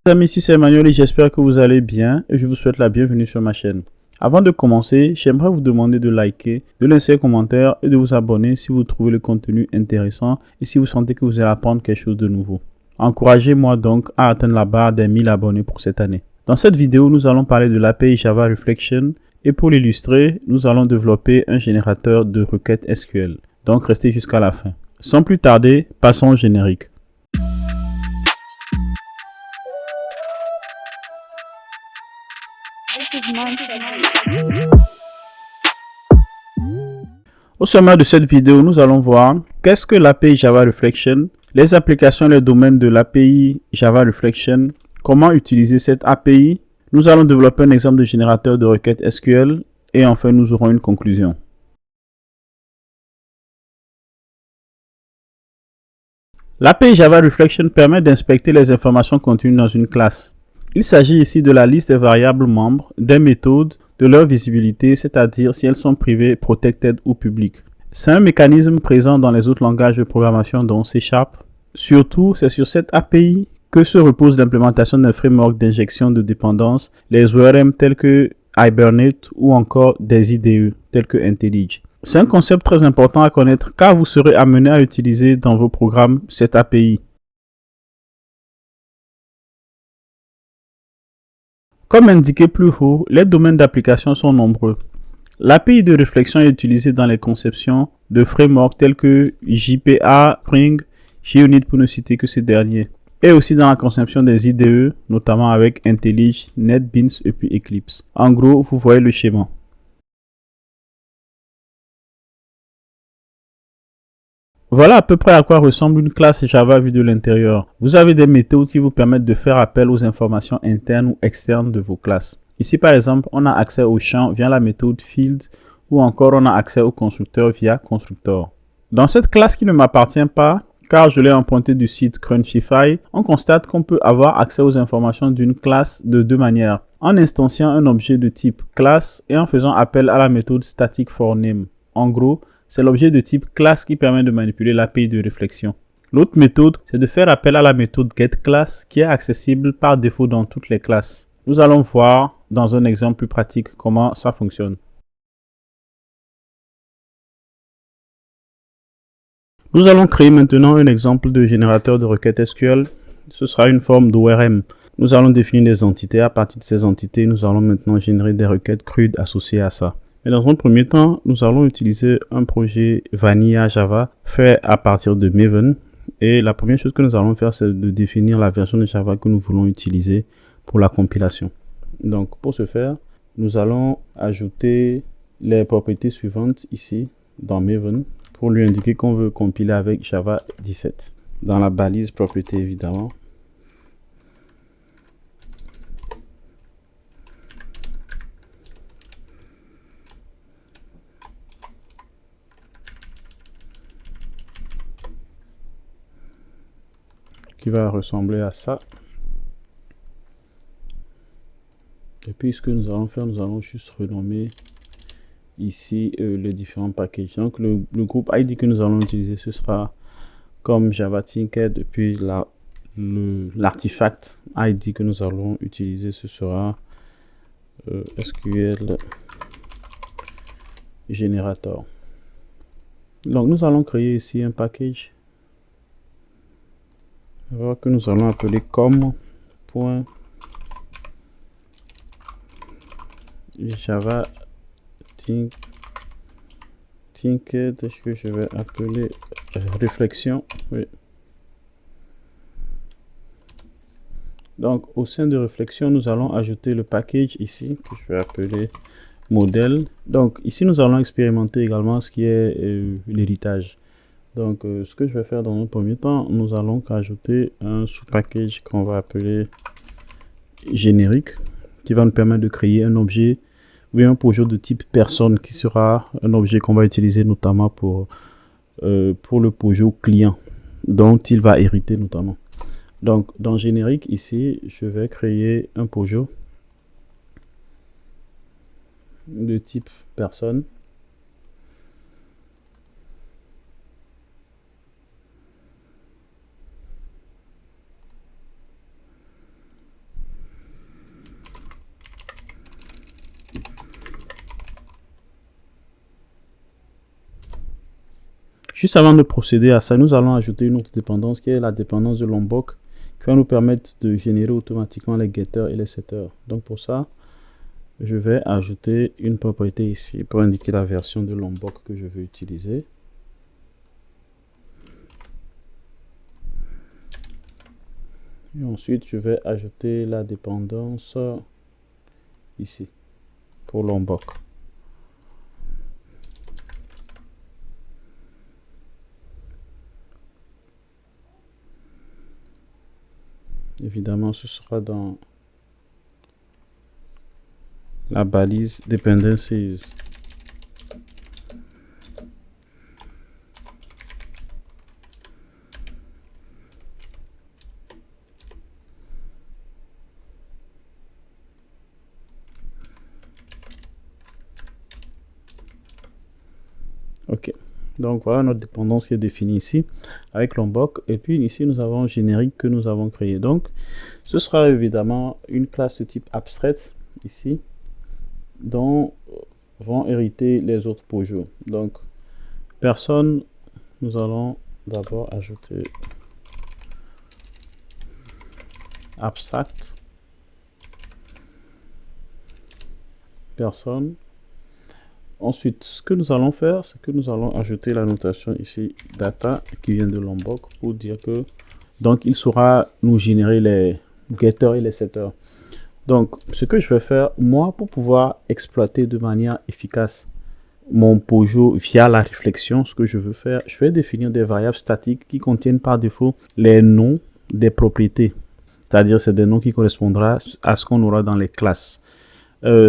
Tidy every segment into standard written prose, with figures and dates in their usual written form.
Amis, ici c'est Emmanuel et j'espère que vous allez bien et je vous souhaite la bienvenue sur ma chaîne. Avant de commencer, j'aimerais vous demander de liker, de laisser un commentaire et de vous abonner si vous trouvez le contenu intéressant et si vous sentez que vous allez apprendre quelque chose de nouveau. Encouragez-moi donc à atteindre la barre des 1000 abonnés pour cette année. Dans cette vidéo, nous allons parler de l'API Java Reflection et pour l'illustrer, nous allons développer un générateur de requêtes SQL. Donc restez jusqu'à la fin. Sans plus tarder, passons au générique. Au sommaire de cette vidéo, nous allons voir qu'est-ce que l'API Java Reflection, les applications et les domaines de l'API Java Reflection, comment utiliser cette API. Nous allons développer un exemple de générateur de requêtes SQL et enfin nous aurons une conclusion. L'API Java Reflection permet d'inspecter les informations contenues dans une classe. Il s'agit ici de la liste des variables membres, des méthodes, de leur visibilité, c'est-à-dire si elles sont privées, protected ou publiques. C'est un mécanisme présent dans les autres langages de programmation dont C#. Surtout, c'est sur cette API que se repose l'implémentation d'un framework d'injection de dépendances, les ORM tels que Hibernate ou encore des IDE tels que IntelliJ. C'est un concept très important à connaître car vous serez amené à utiliser dans vos programmes cette API. Comme indiqué plus haut, les domaines d'application sont nombreux. L'API de réflexion est utilisée dans les conceptions de frameworks tels que JPA, Spring, JUnit pour ne citer que ces derniers, et aussi dans la conception des IDE, notamment avec IntelliJ, NetBeans et puis Eclipse. En gros, vous voyez le schéma. Voilà à peu près à quoi ressemble une classe Java vue de l'intérieur. Vous avez des méthodes qui vous permettent de faire appel aux informations internes ou externes de vos classes. Ici par exemple, on a accès au champ via la méthode field ou encore on a accès au constructeur via constructor. Dans cette classe qui ne m'appartient pas, car je l'ai emprunté du site Crunchyfy, on constate qu'on peut avoir accès aux informations d'une classe de deux manières. En instanciant un objet de type classe et en faisant appel à la méthode static_for_name. En gros, c'est l'objet de type classe qui permet de manipuler l'API de réflexion. L'autre méthode, c'est de faire appel à la méthode getClass qui est accessible par défaut dans toutes les classes. Nous allons voir dans un exemple plus pratique comment ça fonctionne. Nous allons créer maintenant un exemple de générateur de requêtes SQL. Ce sera une forme d'ORM. Nous allons définir des entités. À partir de ces entités, nous allons maintenant générer des requêtes crudes associées à ça. Mais dans un premier temps, nous allons utiliser un projet Vanilla Java fait à partir de Maven. Et la première chose que nous allons faire, c'est de définir la version de Java que nous voulons utiliser pour la compilation. Donc, pour ce faire, nous allons ajouter les propriétés suivantes ici dans Maven pour lui indiquer qu'on veut compiler avec Java 17. Dans la balise propriété, évidemment. Qui va ressembler à ça. Et puis ce que nous allons faire, nous allons juste renommer ici les différents packages. Donc le groupe ID que nous allons utiliser, ce sera comme Java Tinker. Et puis l'artefact ID que nous allons utiliser, ce sera SQL Generator. Donc nous allons créer ici un package que nous allons appeler com.java Tinker, que je vais appeler réflexion. Oui. Donc au sein de réflexion, nous allons ajouter le package ici que je vais appeler modèle. Donc ici nous allons expérimenter également ce qui est l'héritage. Donc ce que je vais faire dans un premier temps, nous allons ajouter un sous-package qu'on va appeler générique qui va nous permettre de créer un objet ou un projet de type personne qui sera un objet qu'on va utiliser notamment pour le projet client dont il va hériter notamment. Donc dans générique ici, je vais créer un projet de type personne. Juste avant de procéder à ça, nous allons ajouter une autre dépendance qui est la dépendance de Lombok qui va nous permettre de générer automatiquement les getters et les setters. Donc pour ça, je vais ajouter une propriété ici pour indiquer la version de Lombok que je veux utiliser. Et ensuite, je vais ajouter la dépendance ici pour Lombok. Évidemment, ce sera dans la balise dependencies. Ok, donc voilà notre dépendance qui est définie ici avec Lombok. Et puis ici, nous avons un générique que nous avons créé. Donc, ce sera évidemment une classe de type abstraite ici, dont vont hériter les autres projets. Donc, personne, nous allons d'abord ajouter abstract personne. Ensuite, ce que nous allons faire, c'est que nous allons ajouter la notation ici data qui vient de Lombok pour dire que donc il saura nous générer les getters et les setters. Donc, ce que je vais faire, moi, pour pouvoir exploiter de manière efficace mon Pojo via la réflexion, ce que je veux faire, je vais définir des variables statiques qui contiennent par défaut les noms des propriétés. C'est-à-dire, c'est des noms qui correspondront à ce qu'on aura dans les classes.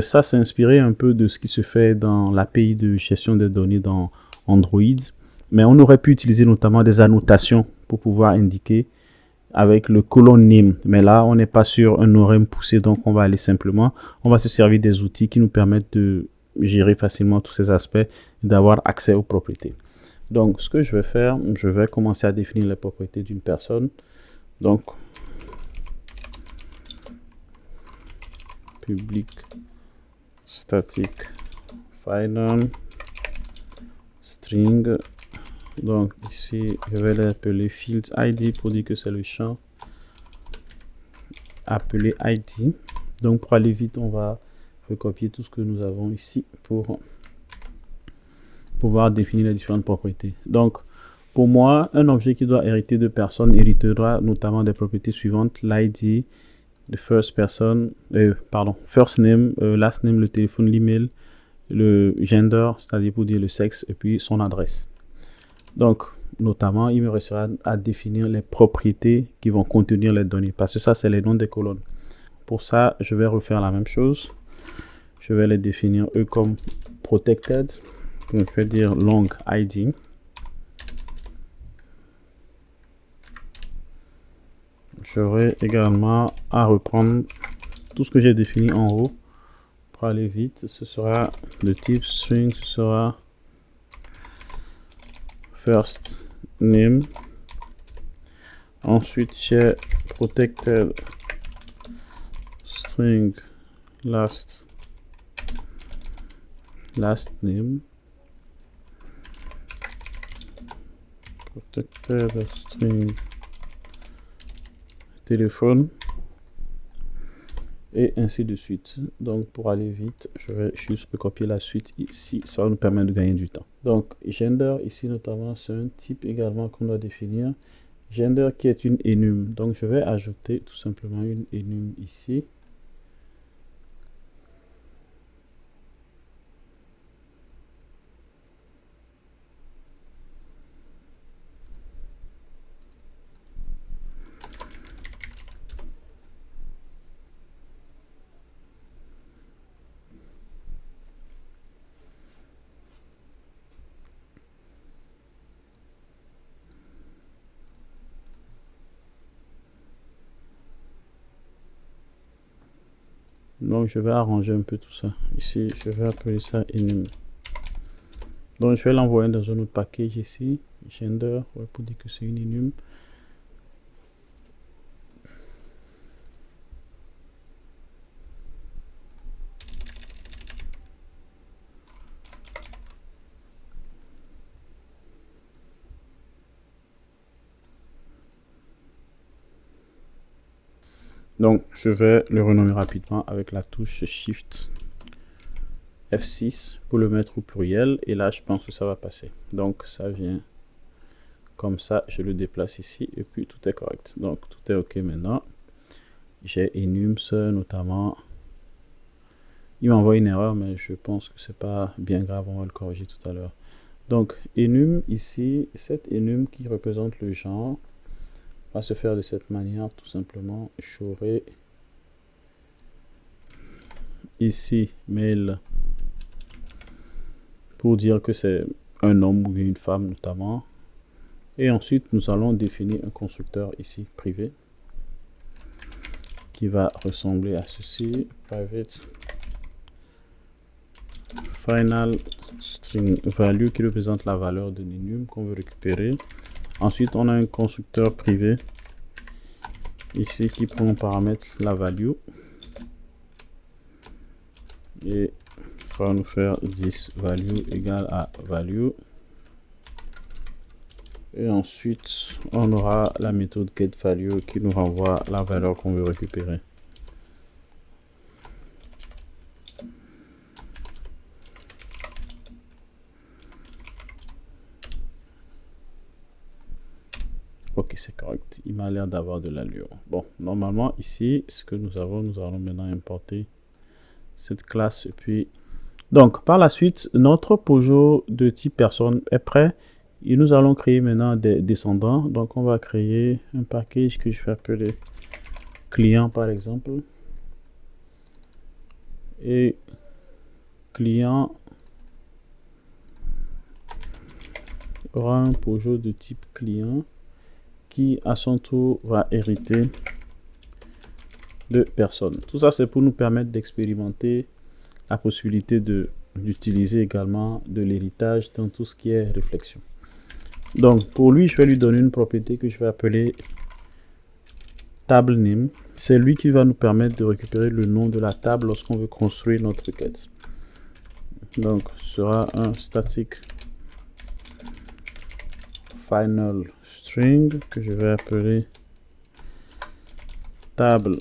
Ça, c'est inspiré un peu de ce qui se fait dans l'API de gestion des données dans Android. Mais on aurait pu utiliser notamment des annotations pour pouvoir indiquer avec le colon name. Mais là, on n'est pas sur un ORM poussé, donc on va aller simplement, on va se servir des outils qui nous permettent de gérer facilement tous ces aspects et d'avoir accès aux propriétés. Donc, ce que je vais faire, je vais commencer à définir les propriétés d'une personne. Donc, public static final string. Donc ici je vais l'appeler field id pour dire que c'est le champ appelé id. Donc pour aller vite, on va recopier tout ce que nous avons ici pour pouvoir définir les différentes propriétés. Donc pour moi, un objet qui doit hériter de personne héritera notamment des propriétés suivantes: l'id, the first person, first name, last name, le téléphone, l'email, le gender, c'est-à-dire pour dire le sexe, et puis son adresse. Donc, notamment, il me restera à définir les propriétés qui vont contenir les données, parce que ça, c'est les noms des colonnes. Pour ça, je vais refaire la même chose. Je vais les définir eux comme protected. Donc, je vais dire long id. J'aurai également à reprendre tout ce que j'ai défini en haut. Pour aller vite, ce sera de type string, ce sera first name. Ensuite, j'ai protected string last name. Protected string téléphone. Et ainsi de suite. Donc pour aller vite, je vais juste recopier la suite ici, ça va nous permettre de gagner du temps. Donc gender ici notamment, c'est un type également qu'on doit définir. Gender qui est une enum. Donc je vais ajouter tout simplement une enum ici. Donc je vais arranger un peu tout ça. Ici, je vais appeler ça enum. Donc je vais l'envoyer dans un autre package ici, gender, ouais, pour dire que c'est une enum. Donc, je vais le renommer rapidement avec la touche Shift F6 pour le mettre au pluriel. Et là, je pense que ça va passer. Donc, ça vient comme ça. Je le déplace ici et puis tout est correct. Donc, tout est OK maintenant. J'ai enums notamment. Il m'envoie une erreur, mais je pense que c'est pas bien grave. On va le corriger tout à l'heure. Donc, enum ici, cet enum qui représente le genre va se faire de cette manière, tout simplement. J'aurai ici mail pour dire que c'est un homme ou une femme notamment. Et ensuite, nous allons définir un constructeur ici privé qui va ressembler à ceci. Private final string value qui représente la valeur de enum qu'on veut récupérer. Ensuite, on a un constructeur privé ici qui prend en paramètre la value et va nous faire 10 value égale à value. Et ensuite, on aura la méthode getValue qui nous renvoie la valeur qu'on veut récupérer. Ok, c'est correct. Il m'a l'air d'avoir de l'allure. Bon, normalement, ici, ce que nous allons maintenant importer cette classe. Et puis, donc, par la suite, notre Pojo de type personne est prêt. Et nous allons créer maintenant des descendants. Donc, on va créer un package que je vais appeler client, par exemple. Et client aura un Pojo de type client qui à son tour va hériter de personne. Tout ça, c'est pour nous permettre d'expérimenter la possibilité d'utiliser également de l'héritage dans tout ce qui est réflexion. Donc, pour lui, je vais lui donner une propriété que je vais appeler table name. C'est lui qui va nous permettre de récupérer le nom de la table lorsqu'on veut construire notre requête. Donc, ce sera un static final string que je vais appeler table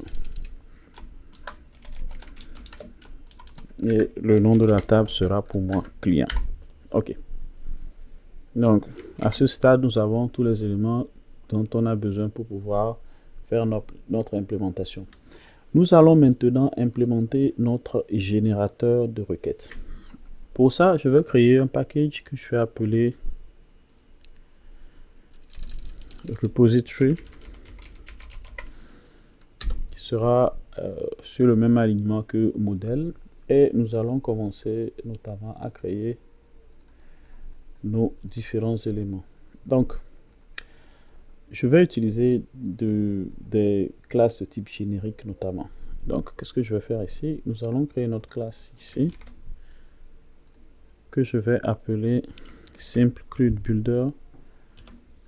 et le nom de la table sera pour moi client. Ok. Donc, à ce stade, nous avons tous les éléments dont on a besoin pour pouvoir faire notre implémentation. Nous allons maintenant implémenter notre générateur de requêtes. Pour ça, je vais créer un package que je vais appeler repository qui sera sur le même alignement que modèle et nous allons commencer notamment à créer nos différents éléments. Donc, je vais utiliser des classes de type générique notamment. Donc, qu'est-ce que je vais faire ici? Nous allons créer notre classe ici que je vais appeler simple CRUD builder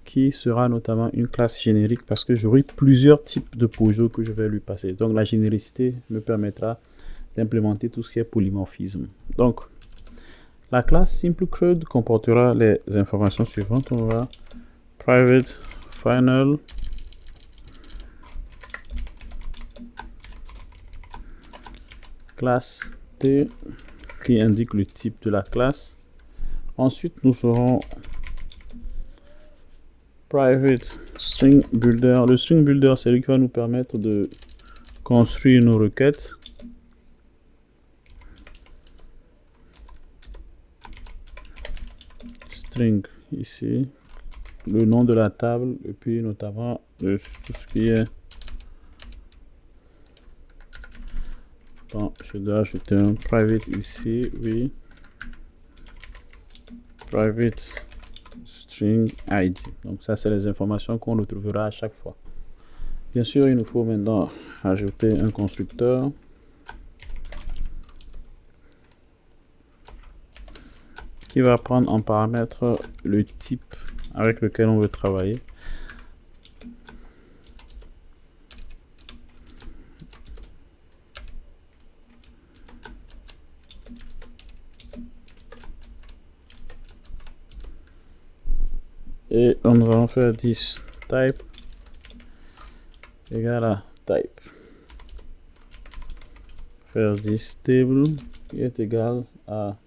qui sera notamment une classe générique parce que j'aurai plusieurs types de Pojo que je vais lui passer. Donc, la généricité me permettra d'implémenter tout ce qui est polymorphisme. Donc, la classe SimpleCRUD comportera les informations suivantes. On aura private final classe T qui indique le type de la classe. Ensuite, nous aurons private string builder. Le string builder, c'est lui qui va nous permettre de construire nos requêtes. String ici, le nom de la table et puis notamment tout ce qui est. Bon, je dois ajouter un private ici, oui. Private string ID. Donc ça, c'est les informations qu'on retrouvera à chaque fois. Bien sûr, il nous faut maintenant ajouter un constructeur. Qui va prendre en paramètre le type avec lequel on veut travailler. Et on va en faire 10 type égale à type. faire this table qui est égal à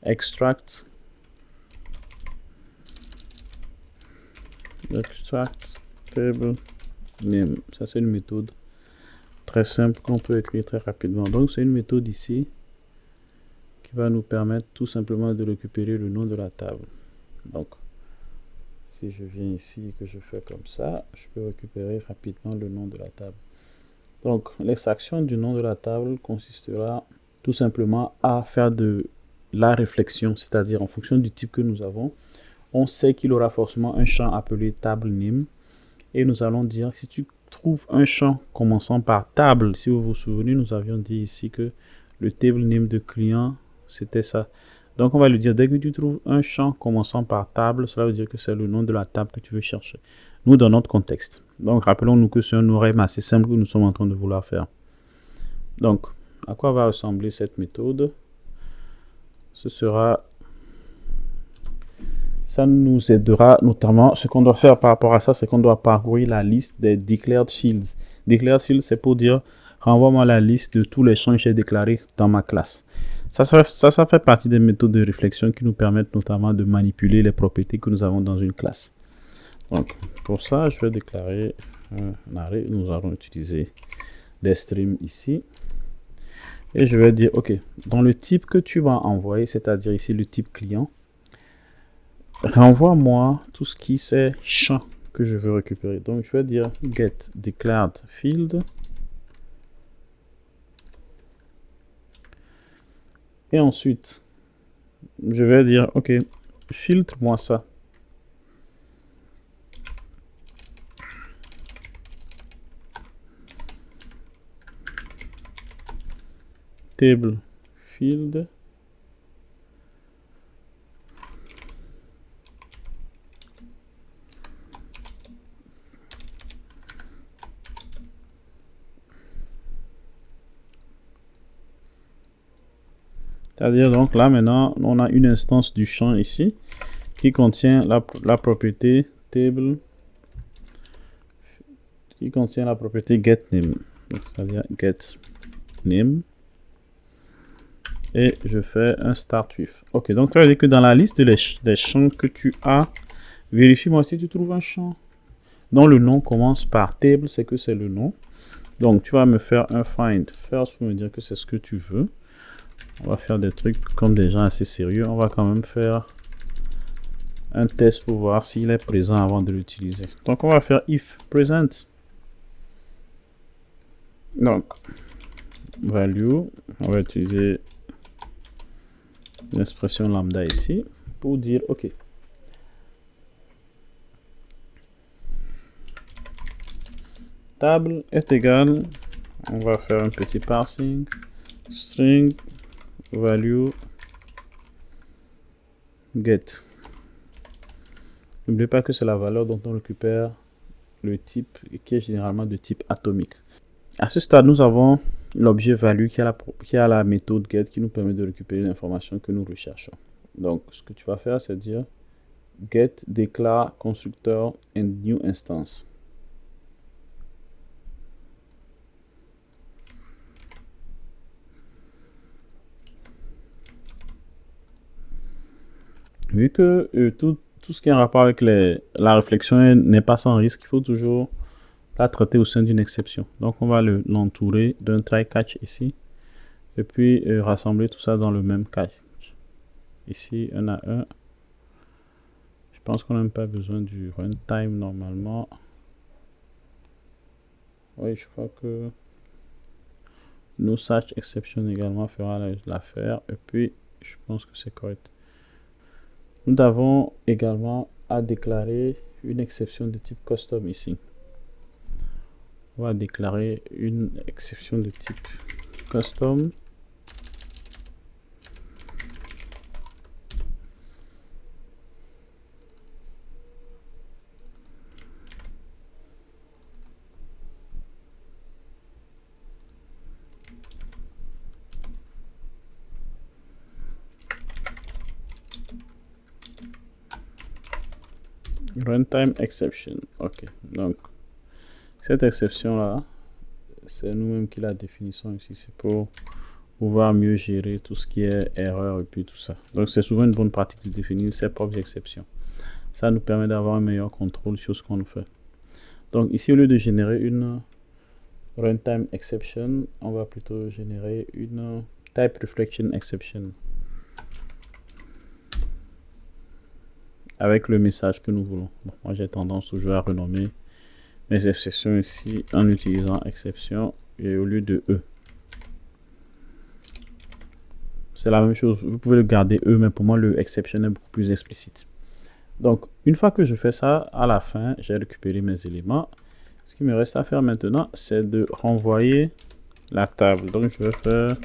extract table name. Ça, c'est une méthode très simple qu'on peut écrire très rapidement. Donc, c'est une méthode ici qui va nous permettre tout simplement de récupérer le nom de la table. Donc, si je viens ici et que je fais comme ça, je peux récupérer rapidement le nom de la table. Donc, l'extraction du nom de la table consistera tout simplement à faire de la réflexion, c'est-à-dire en fonction du type que nous avons, on sait qu'il aura forcément un champ appelé table name et nous allons dire si tu trouves un champ commençant par table, si vous vous souvenez, nous avions dit ici que le table name de client c'était ça. Donc on va lui dire dès que tu trouves un champ commençant par table, cela veut dire que c'est le nom de la table que tu veux chercher. Nous dans notre contexte. Donc rappelons-nous que c'est un ORM assez simple que nous sommes en train de vouloir faire. Donc à quoi va ressembler cette méthode? Ce sera, ça nous aidera notamment, ce qu'on doit faire par rapport à ça, c'est qu'on doit parcourir la liste des declared fields. Declared fields, c'est pour dire renvoie-moi la liste de tous les champs que j'ai déclarés dans ma classe. Ça fait partie des méthodes de réflexion qui nous permettent notamment de manipuler les propriétés que nous avons dans une classe. Donc, pour ça, je vais déclarer un arrêt. Nous allons utiliser des streams ici. Et je vais dire, OK, dans le type que tu vas envoyer, c'est-à-dire ici le type client, renvoie-moi tout ce qui c'est champ que je veux récupérer. Donc, je vais dire get declared field. Et ensuite, je vais dire, OK, filtre-moi ça. Table field. C'est-à-dire donc là maintenant on a une instance du champ ici qui contient la propriété table qui contient la propriété getName, c'est-à-dire getName, et je fais un start with. Ok, donc ça veut dire que dans la liste des champs que tu as, vérifie-moi si tu trouves un champ dont le nom commence par table, c'est que c'est le nom. Donc tu vas me faire un find first pour me dire que c'est ce que tu veux. On va faire des trucs comme des gens assez sérieux. On va quand même faire un test pour voir s'il est présent avant de l'utiliser. Donc on va faire if present. Donc value, on va utiliser l'expression lambda ici pour dire ok. Table est égal, on va faire un petit parsing, string value get. N'oubliez pas que c'est la valeur dont on récupère le type qui est généralement de type atomique. À ce stade, nous avons l'objet value qui a la méthode get qui nous permet de récupérer l'information que nous recherchons. Donc, ce que tu vas faire, c'est dire get déclare constructeur and new instance. Vu que tout ce qui est en rapport avec la réflexion n'est pas sans risque, il faut toujours la traiter au sein d'une exception. Donc on va l'entourer d'un try catch ici. Et puis rassembler tout ça dans le même catch. Ici, un à un. Je pense qu'on n'a même pas besoin du runtime normalement. Oui, je crois que no such exception également fera l'affaire. Et puis, je pense que c'est correct. Nous avons également à déclarer une exception de type custom ici. On va déclarer une exception de type custom. Runtime exception. Ok, donc cette exception là c'est nous-mêmes qui la définissons ici. C'est pour pouvoir mieux gérer tout ce qui est erreur et puis tout ça. Donc c'est souvent une bonne pratique de définir ses propres exceptions. Ça nous permet d'avoir un meilleur contrôle sur ce qu'on fait. Donc ici, au lieu de générer une runtime exception, on va plutôt générer une type reflection exception avec le message que nous voulons. Bon, moi j'ai tendance toujours à renommer mes exceptions ici en utilisant exception et au lieu de E. C'est la même chose, vous pouvez le garder E, mais pour moi le exception est beaucoup plus explicite. Donc une fois que je fais ça, à la fin j'ai récupéré mes éléments. Ce qui me reste à faire maintenant, c'est de renvoyer la table. Donc je vais faire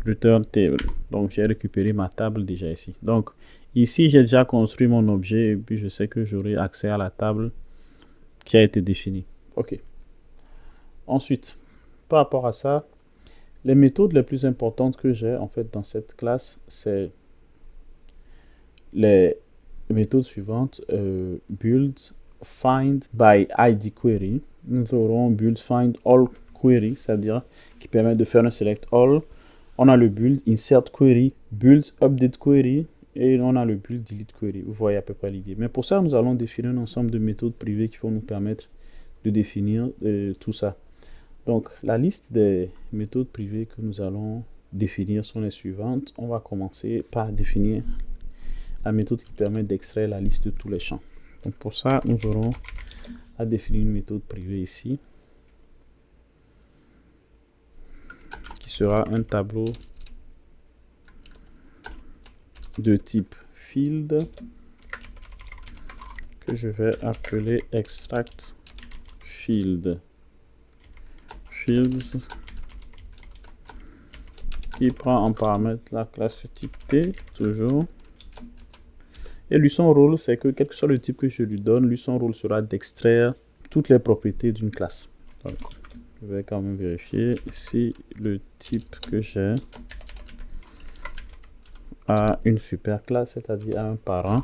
return table. Donc j'ai récupéré ma table déjà ici. Donc ici j'ai déjà construit mon objet et puis je sais que j'aurai accès à la table qui a été définie. Ok. Ensuite, par rapport à ça, les méthodes les plus importantes que j'ai en fait dans cette classe, c'est les méthodes suivantes: build, find by id query. Nous aurons build, find, all query, c'est-à-dire qui permet de faire un select all. On a le build, insert query, build, update query, et on a le build, delete query. Vous voyez à peu près l'idée. Mais pour ça, nous allons définir un ensemble de méthodes privées qui vont nous permettre de définir tout ça. Donc, la liste des méthodes privées que nous allons définir sont les suivantes. On va commencer par définir la méthode qui permet d'extraire la liste de tous les champs. Donc, pour ça, nous aurons à définir une méthode privée ici, qui sera un tableau de type field que je vais appeler extract fields, qui prend en paramètre la classe type T toujours. Et lui, son rôle, c'est que quel que soit le type que je lui donne, lui, son rôle sera d'extraire toutes les propriétés d'une classe. Donc, je vais quand même vérifier si le type que j'ai a une super classe, c'est-à-dire un parent.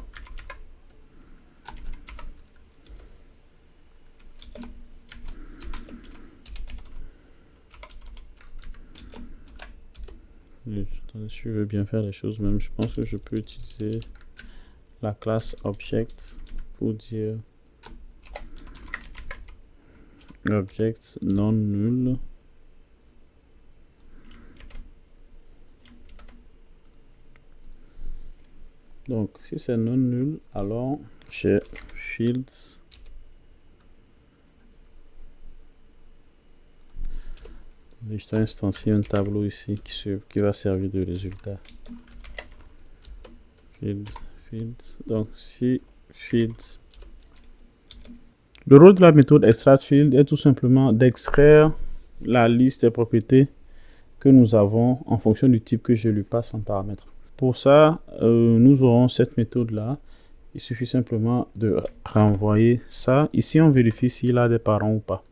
Si je veux bien faire les choses même, je pense que je peux utiliser la classe object pour dire object non nul. Donc si c'est non nul, alors j'ai fields je dois instancier un tableau ici qui va servir de résultat. Fields. Donc si fields, le rôle de la méthode extract field est tout simplement d'extraire la liste des propriétés que nous avons en fonction du type que je lui passe en paramètre. Pour ça, nous aurons cette méthode là. Il suffit simplement de renvoyer ça. Ici, on vérifie s'il a des parents ou pas.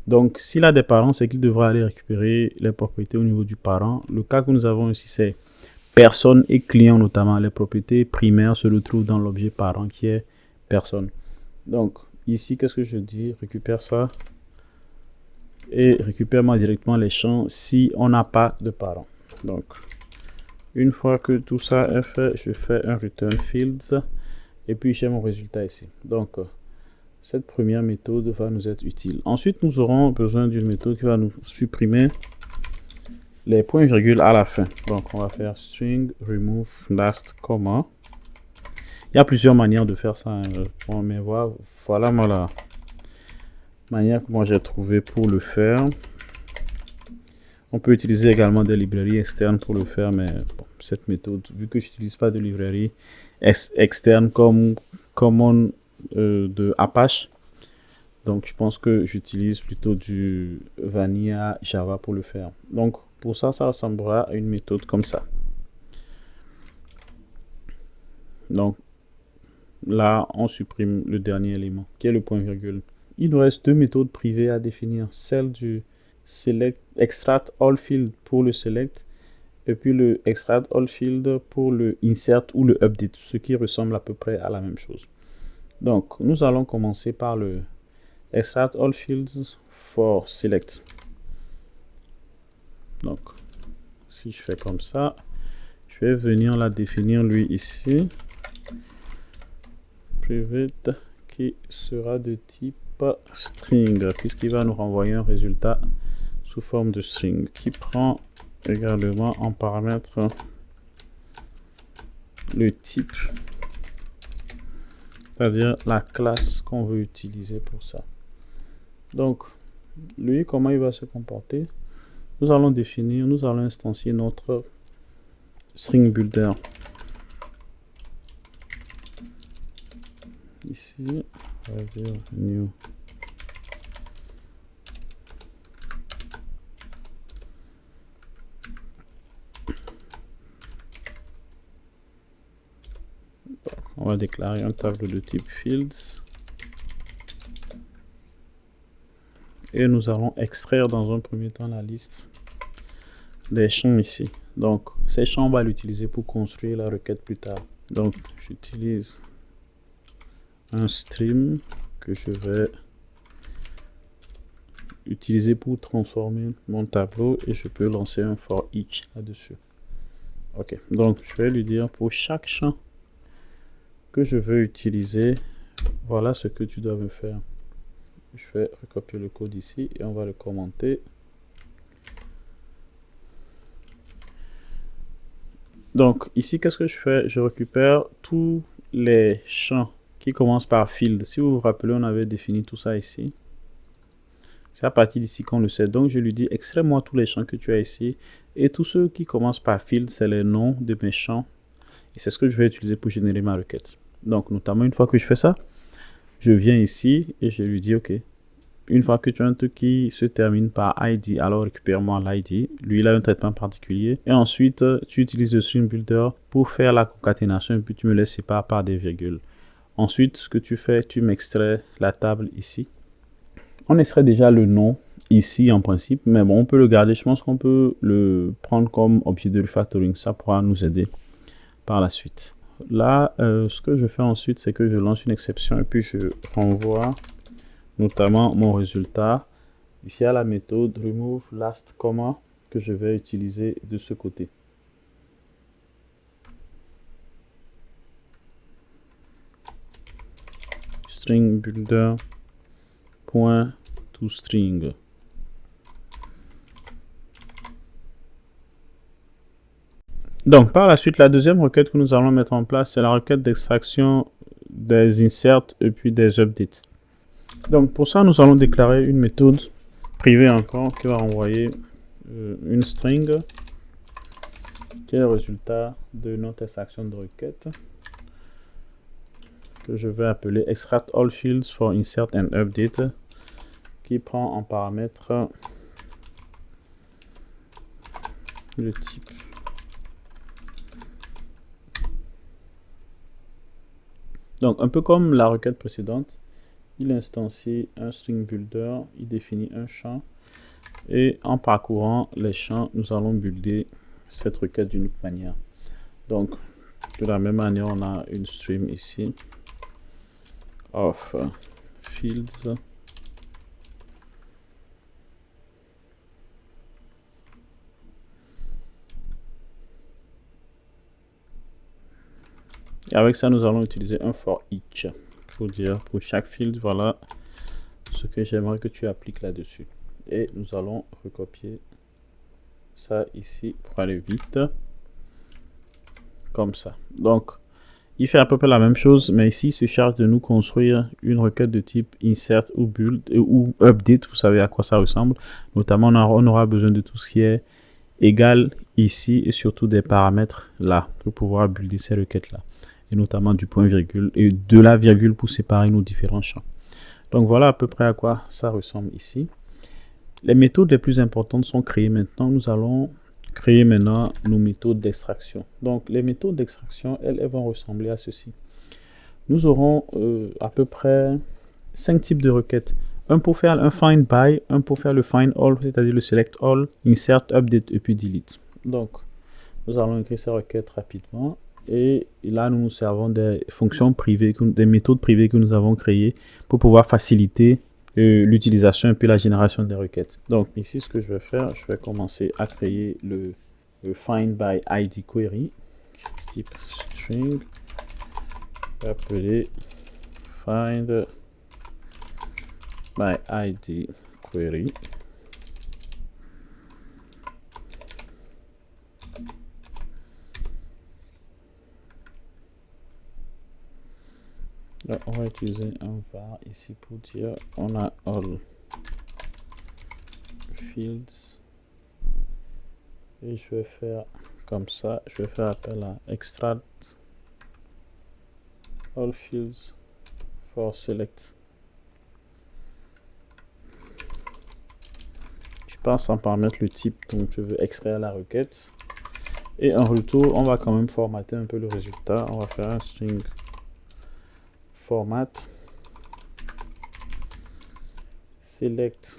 Donc, s'il a des parents, c'est qu'il devra aller récupérer les propriétés au niveau du parent. Le cas que nous avons ici, c'est personne et client notamment. Les propriétés primaires se retrouvent dans l'objet parent qui est personne. Donc, ici, qu'est-ce que je dis? Récupère ça et récupère-moi directement les champs si on n'a pas de parents. Donc, une fois que tout ça est fait, je fais un return fields et puis j'ai mon résultat ici. Donc, cette première méthode va nous être utile. Ensuite, nous aurons besoin d'une méthode qui va nous supprimer les points virgules à la fin. Donc, on va faire string remove last comma. Il y a plusieurs manières de faire ça. Bon, mais voilà moi la manière que moi j'ai trouvé pour le faire. On peut utiliser également des librairies externes pour le faire, mais bon, cette méthode, vu que je n'utilise pas de librairie externe comme Common de Apache, donc je pense que j'utilise plutôt du Vanilla Java pour le faire. Donc pour ça, ça ressemblera à une méthode comme ça. Donc là, on supprime le dernier élément, qui est le point virgule. Il nous reste deux méthodes privées à définir, celle du select extract all field pour le select et puis le extract all field pour le insert ou le update, ce qui ressemble à peu près à la même chose. Donc nous allons commencer par extract all fields for select. Donc, si je fais comme ça, je vais venir la définir lui ici. Private qui sera de type string, puisqu'il va nous renvoyer un résultat sous forme de string qui prend également en paramètre le type, c'est-à-dire la classe qu'on veut utiliser pour ça. Donc, lui, comment il va se comporter? Nous allons définir, nous allons instancier notre string builder. Ici, on va dire new. On va déclarer un tableau de type fields. Et nous allons extraire dans un premier temps la liste des champs ici. Donc, ces champs, on va l'utiliser pour construire la requête plus tard. Donc, j'utilise un stream que je vais utiliser pour transformer mon tableau et je peux lancer un for each là-dessus. Ok, donc je vais lui dire pour chaque champ que je veux utiliser, voilà ce que tu dois me faire. Je vais recopier le code ici et on va le commenter. Donc ici, qu'est-ce que je fais? Je récupère tous les champs qui commencent par field. Si vous vous rappelez, on avait défini tout ça ici. C'est à partir d'ici qu'on le sait. Donc je lui dis, extrais-moi tous les champs que tu as ici. Et tous ceux qui commencent par field, c'est les noms de mes champs. Et c'est ce que je vais utiliser pour générer ma requête. Donc notamment, une fois que je fais ça, je viens ici et je lui dis, ok, une fois que tu as un truc qui se termine par ID, alors récupère-moi l'ID. Lui, il a un traitement particulier. Et ensuite, tu utilises le string builder pour faire la concaténation et puis tu me laisses séparer par des virgules. Ensuite, ce que tu fais, tu m'extrais la table ici. On extrait déjà le nom ici en principe, mais bon, on peut le garder. Je pense qu'on peut le prendre comme objet de refactoring. Ça pourra nous aider par la suite. Là, ce que je fais ensuite, c'est que je lance une exception et puis je renvoie notamment mon résultat via la méthode remove last comma que je vais utiliser de ce côté. String builder point to string. Donc par la suite, la deuxième requête que nous allons mettre en place, c'est la requête d'extraction des inserts et puis des updates. Donc pour ça, nous allons déclarer une méthode privée encore qui va envoyer une string qui est le résultat de notre extraction de requête que je vais appeler extract all fields for insert and update qui prend en paramètre le type donc un peu comme la requête précédente. Il instancie un string builder, il définit un champ et en parcourant les champs, nous allons builder cette requête d'une autre manière. Donc, de la même manière, on a une stream ici of fields et avec ça, nous allons utiliser un for each. Pour dire pour chaque field, voilà ce que j'aimerais que tu appliques là-dessus. Et nous allons recopier ça ici pour aller vite. Comme ça. Donc, il fait à peu près la même chose, mais ici, il se charge de nous construire une requête de type insert ou build ou update. Vous savez à quoi ça ressemble. Notamment, on aura besoin de tout ce qui est égal ici et surtout des paramètres là pour pouvoir builder ces requêtes-là. Et notamment du point virgule et de la virgule pour séparer nos différents champs. Donc voilà à peu près à quoi ça ressemble ici. Les méthodes les plus importantes sont créées maintenant. Nous allons créer maintenant nos méthodes d'extraction. Donc les méthodes d'extraction, elles vont ressembler à ceci. Nous aurons à peu près 5 types de requêtes. Un pour faire un find by, un pour faire le find all, c'est-à-dire le select all, insert, update et puis delete. Donc nous allons écrire ces requêtes rapidement. Et là, nous nous servons des fonctions privées, des méthodes privées que nous avons créées pour pouvoir faciliter l'utilisation et puis la génération des requêtes. Donc ici, ce que je vais faire, je vais commencer à créer le find by ID query, type string, appelé find by ID query. Là, on va utiliser un var ici pour dire on a all fields et je vais faire comme ça, je vais faire appel à extract all fields for select. Je passe en paramètre le type dont je veux extraire la requête et en retour on va quand même formater un peu le résultat. On va faire un string format select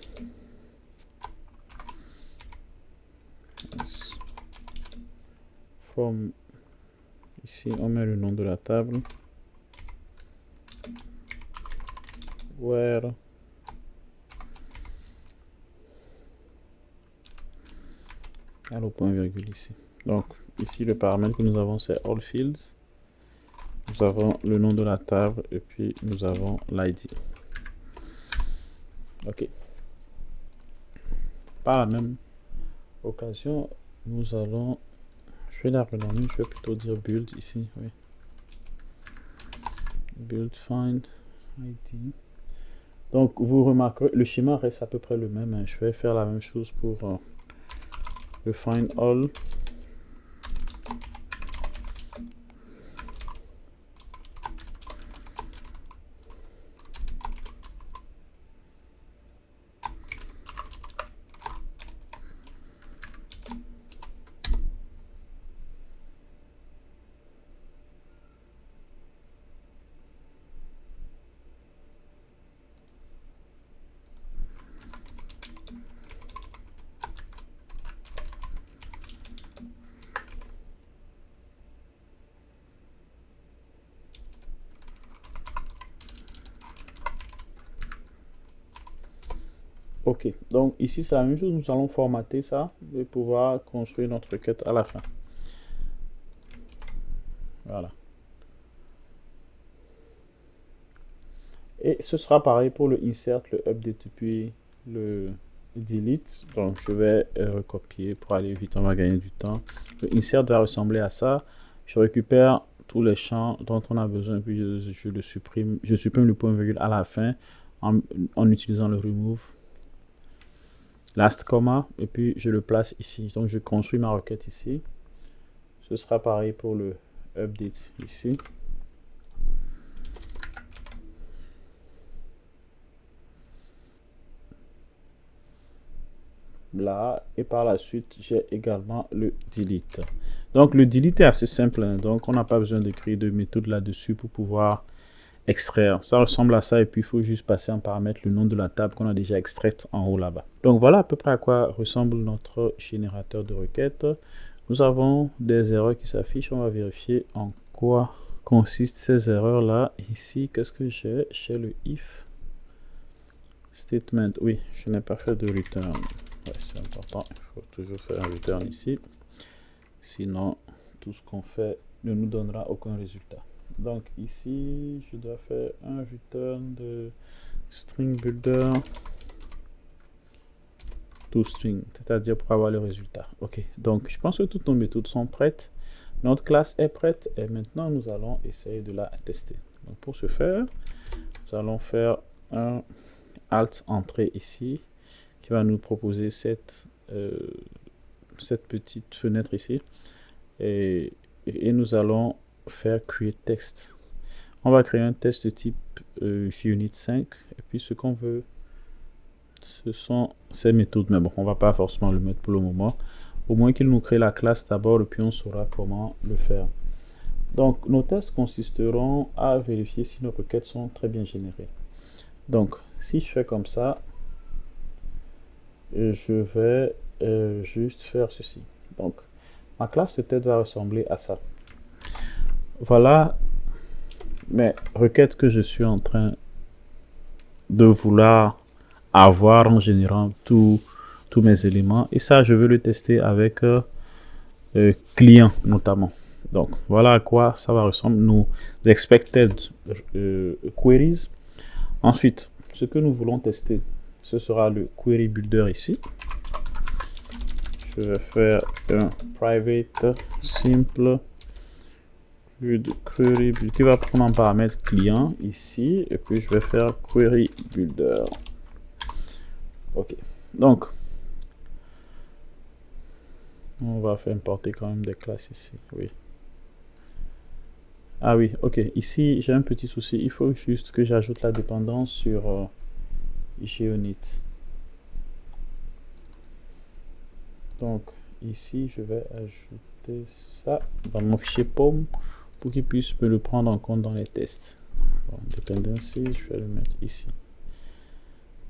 from, ici on met le nom de la table, where le point virgule ici. Donc ici le paramètre que nous avons c'est all fields, nous avons le nom de la table et puis nous avons l'id. Ok, par la même occasion nous allons, je vais la renommer, je vais plutôt dire build ici, oui, build find id. Donc vous remarquerez le schéma reste à peu près le même, hein. Je vais faire la même chose pour le find all. Ok, donc ici c'est la même chose, nous allons formater ça et pouvoir construire notre requête à la fin. Voilà. Et ce sera pareil pour le insert, le update puis le delete. Donc je vais recopier pour aller vite, on va gagner du temps. Le insert va ressembler à ça. Je récupère tous les champs dont on a besoin puis je le supprime. Je supprime le point virgule à la fin en utilisant le remove. Last comma et puis je le place ici. Donc je construis ma requête ici. Ce sera pareil pour le update ici. Là et par la suite j'ai également le delete. Donc le delete est assez simple, hein. Donc on n'a pas besoin de créer de méthode là-dessus pour pouvoir extraire. Ça ressemble à ça et puis il faut juste passer en paramètre le nom de la table qu'on a déjà extraite en haut là-bas. Donc voilà à peu près à quoi ressemble notre générateur de requêtes. Nous avons des erreurs qui s'affichent. On va vérifier en quoi consistent ces erreurs là. Ici, qu'est-ce que j'ai? J'ai le if statement. Oui, je n'ai pas fait de return. Ouais, c'est important. Il faut toujours faire un return ici. Sinon, tout ce qu'on fait ne nous donnera aucun résultat. Donc ici, je dois faire un return de string builder to string, c'est-à-dire pour avoir le résultat. Ok, donc je pense que toutes nos méthodes sont prêtes. Notre classe est prête et maintenant nous allons essayer de la tester. Donc pour ce faire, nous allons faire un alt entrée ici qui va nous proposer cette petite fenêtre ici et nous allons faire create text. On va créer un test de type JUnit 5 et puis ce qu'on veut, ce sont ces méthodes, mais bon, on va pas forcément le mettre pour le moment, au moins qu'il nous crée la classe d'abord et puis on saura comment le faire. Donc nos tests consisteront à vérifier si nos requêtes sont très bien générées. Donc si je fais comme ça, je vais juste faire ceci. Donc ma classe de tête va ressembler à ça. Voilà mes requêtes que je suis en train de vouloir avoir en générant tous mes éléments. Et ça, je veux le tester avec client notamment. Donc, voilà à quoi ça va ressembler nos expected queries. Ensuite, ce que nous voulons tester, ce sera le query builder ici. Je vais faire un private simple query qui va prendre en paramètre client ici, et puis je vais faire query builder. Ok, donc on va faire importer quand même des classes ici. Oui. Ah oui, ok. Ici, j'ai un petit souci. Il faut juste que j'ajoute la dépendance sur Geonit. Donc, ici, je vais ajouter ça dans mon fichier POM pour qu'il puisse me le prendre en compte dans les tests. Bon, dependency, je vais le mettre ici.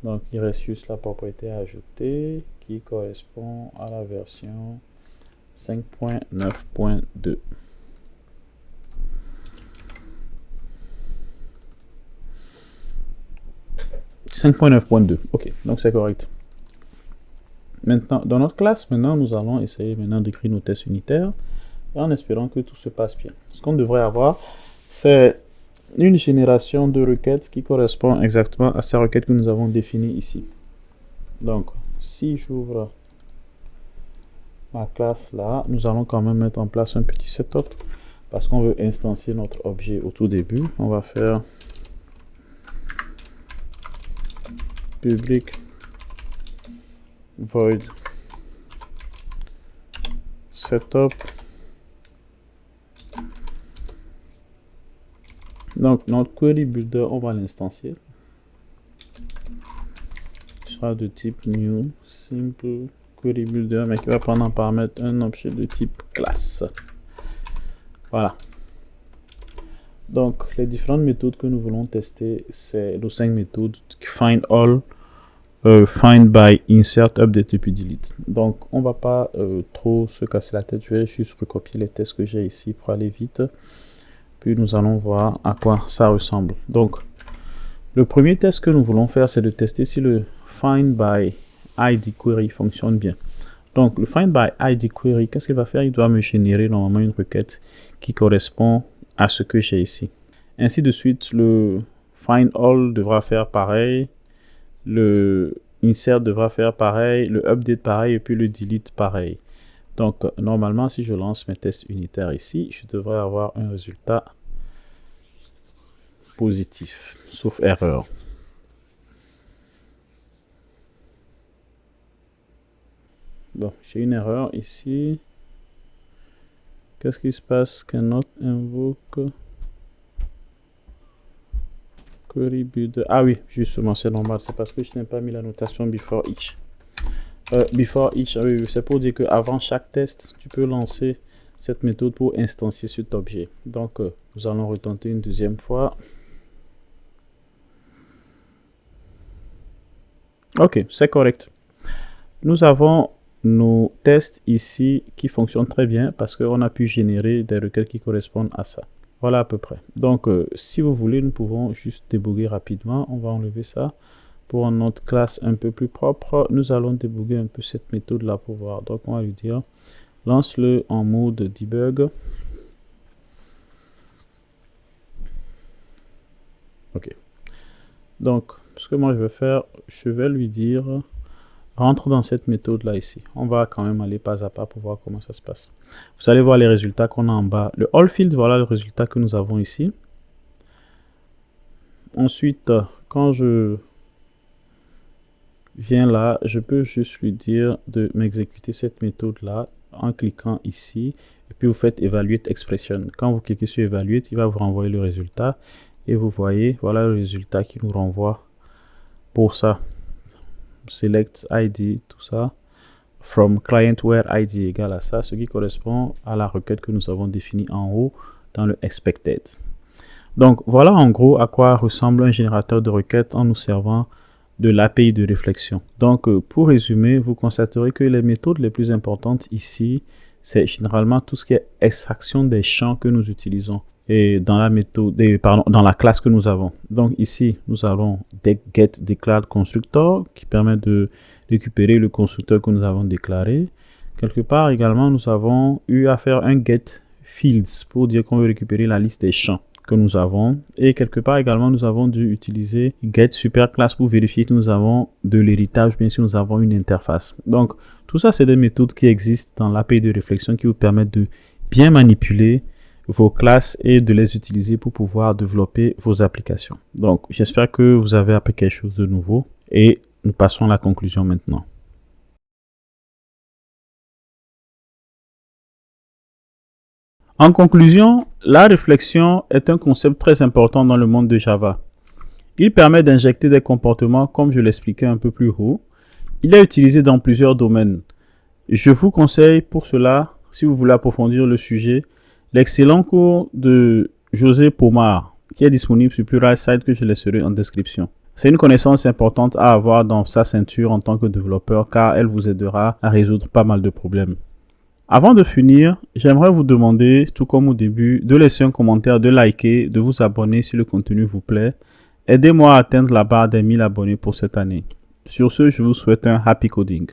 Donc, il reste juste la propriété à ajouter qui correspond à la version 5.9.2. 5.9.2. Ok, donc c'est correct. Maintenant, dans notre classe, nous allons essayer d'écrire nos tests unitaires en espérant que tout se passe bien. Ce qu'on devrait avoir, c'est une génération de requêtes qui correspond exactement à ces requêtes que nous avons définies ici. Donc, si j'ouvre ma classe là, nous allons quand même mettre en place un petit setup parce qu'on veut instancier notre objet au tout début. On va faire public void setup. Donc notre query builder, on va l'instancier. Il sera de type new simple query builder, mais qui va prendre en paramètre un objet de type classe. Voilà. Donc les différentes méthodes que nous voulons tester, c'est nos 5 méthodes: find all, find by, insert, update et puis delete. Donc on va pas trop se casser la tête, je vais juste recopier les tests que j'ai ici pour aller vite, puis nous allons voir à quoi ça ressemble. Donc le premier test que nous voulons faire, c'est de tester si le find by id query fonctionne bien. Donc le find by id query, qu'est-ce qu'il va faire? Il doit me générer normalement une requête qui correspond à ce que j'ai ici. Ainsi de suite, le find all devra faire pareil, le insert devra faire pareil, le update pareil, et puis le delete pareil. Donc normalement, si je lance mes tests unitaires ici, je devrais avoir un résultat positif, sauf erreur. Bon, j'ai une erreur ici. Qu'est-ce qui se passe? Cannot invoke query builder. Ah oui, justement, c'est normal. C'est parce que je n'ai pas mis la notation before each. Before each, ah oui, c'est pour dire qu'avant chaque test, tu peux lancer cette méthode pour instancier cet objet. Donc, nous allons retenter une deuxième fois. Ok, c'est correct. Nous avons nos tests ici qui fonctionnent très bien parce qu'on a pu générer des requêtes qui correspondent à ça. Voilà à peu près. Donc, si vous voulez, nous pouvons juste débugger rapidement. On va enlever ça. Pour notre classe un peu plus propre, nous allons débugger un peu cette méthode-là pour voir. Donc, on va lui dire, lance-le en mode debug. Ok. Donc, ce que moi je vais faire, je vais lui dire, rentre dans cette méthode là ici. On va quand même aller pas à pas pour voir comment ça se passe. Vous allez voir les résultats qu'on a en bas. Le all field, voilà le résultat que nous avons ici. Ensuite, quand je viens là, je peux juste lui dire de m'exécuter cette méthode là en cliquant ici, et puis vous faites evaluate expression. Quand vous cliquez sur evaluate, il va vous renvoyer le résultat, et vous voyez, voilà le résultat qui nous renvoie pour ça. Select ID, tout ça, from client where ID égale à ça, ce qui correspond à la requête que nous avons définie en haut dans le expected. Donc voilà en gros à quoi ressemble un générateur de requêtes en nous servant de l'API de réflexion. Donc pour résumer, vous constaterez que les méthodes les plus importantes ici, c'est généralement tout ce qui est extraction des champs que nous utilisons. et dans la méthode, dans la classe que nous avons. Donc ici, nous avons get declared constructor qui permet de récupérer le constructeur que nous avons déclaré. Quelque part également, nous avons eu à faire un get fields pour dire qu'on veut récupérer la liste des champs que nous avons. Et quelque part également, nous avons dû utiliser get superclass pour vérifier que nous avons de l'héritage, bien sûr, nous avons une interface. Donc, tout ça, c'est des méthodes qui existent dans l'API de réflexion qui vous permettent de bien manipuler vos classes et de les utiliser pour pouvoir développer vos applications. Donc, j'espère que vous avez appris quelque chose de nouveau et nous passons à la conclusion maintenant. En conclusion, la réflexion est un concept très important dans le monde de Java. Il permet d'injecter des comportements comme je l'expliquais un peu plus haut. Il est utilisé dans plusieurs domaines. Je vous conseille pour cela, si vous voulez approfondir le sujet, l'excellent cours de José Pomar qui est disponible sur Pluralsight que je laisserai en description. C'est une connaissance importante à avoir dans sa ceinture en tant que développeur car elle vous aidera à résoudre pas mal de problèmes. Avant de finir, j'aimerais vous demander, tout comme au début, de laisser un commentaire, de liker, de vous abonner si le contenu vous plaît. Aidez-moi à atteindre la barre des 1000 abonnés pour cette année. Sur ce, je vous souhaite un happy coding.